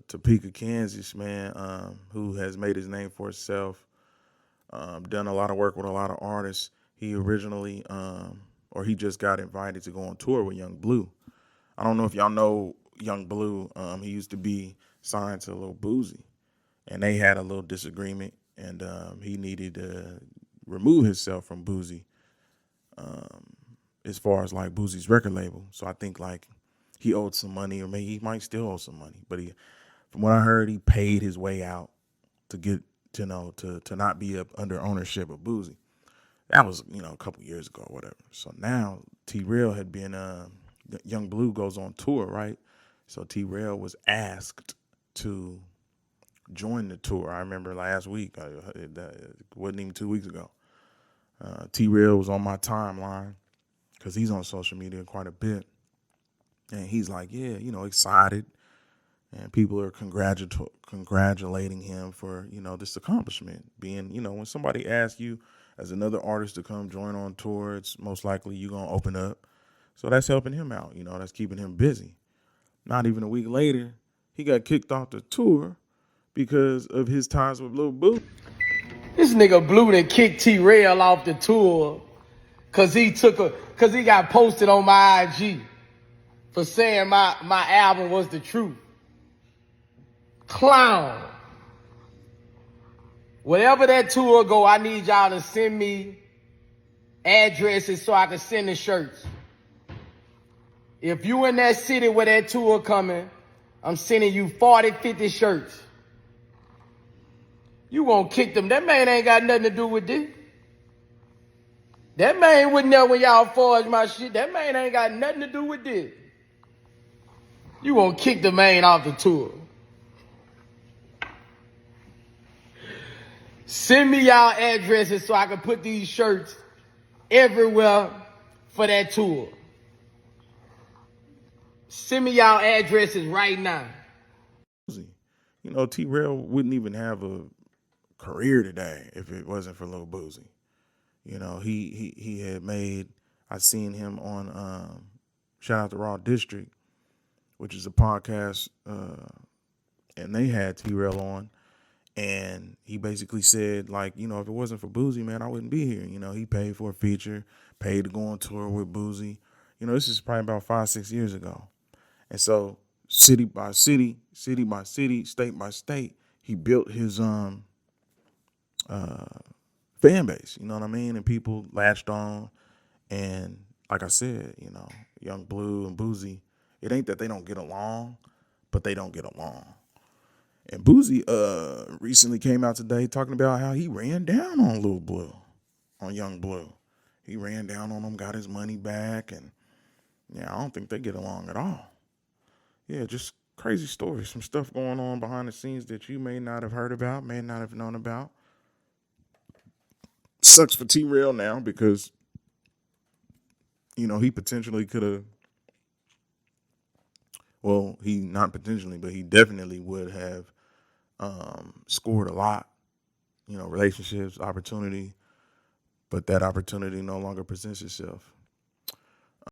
Topeka, Kansas, man, who has made his name for himself, done a lot of work with a lot of artists. He originally, or he just got invited to go on tour with Young Blue. I don't know if y'all know Young Blue. He used to be signed to Lil Boosie, and they had a little disagreement, and he needed to remove himself from Boosie, um, as far as like Boosie's record label. So I think like he owed some money, or maybe he might still owe some money. But from what I heard, he paid his way out to get to not be up under ownership of Boosie. That was a couple years ago or whatever. So now T-Rell had been Young Blue goes on tour, right? So T-Rell was asked to join the tour. I remember last week, it wasn't even 2 weeks ago. T-Rell was on my timeline because he's on social media quite a bit. And he's like, yeah, excited. And people are congratulating him for, this accomplishment. Being, when somebody asks you as another artist to come join on tour, it's most likely you're going to open up. So that's helping him out, that's keeping him busy. Not even a week later, he got kicked off the tour because of his ties with Lil Boo. This nigga Bleu done kicked T-Rell off the tour cause he got posted on my IG for saying my album was the truth. Clown. Wherever that tour go, I need y'all to send me addresses so I can send the shirts. If you in that city where that tour coming, I'm sending you 40, 50 shirts. You gonna kick them. That man ain't got nothing to do with this. That man wasn't there when y'all forged my shit. That man ain't got nothing to do with this. You gonna kick the man off the tour. Send me y'all addresses so I can put these shirts everywhere for that tour. Send me y'all addresses right now. T-Rell wouldn't even have a career today if it wasn't for Lil Boosie. He had made. I seen him on shout out to Raw District, which is a podcast, and they had T-Rell on, and he basically said like, if it wasn't for Boosie, man, I wouldn't be here. He paid for a feature, paid to go on tour with Boosie. This is probably about 5-6 years ago, and so city by city, city by city, state by state, he built his fan base, you know what I mean? And people latched on. And like I said, Young Blue and Boosie, it ain't that they don't get along, but they don't get along. And Boosie recently came out today talking about how he ran down on Lil Blue, on Young Blue. He ran down on him, got his money back, and I don't think they get along at all. Yeah, just crazy stories, some stuff going on behind the scenes that you may not have heard about, may not have known about. Sucks for T-Rell now because, he potentially could have, well, he not potentially, but he definitely would have scored a lot, relationships, opportunity, but that opportunity no longer presents itself.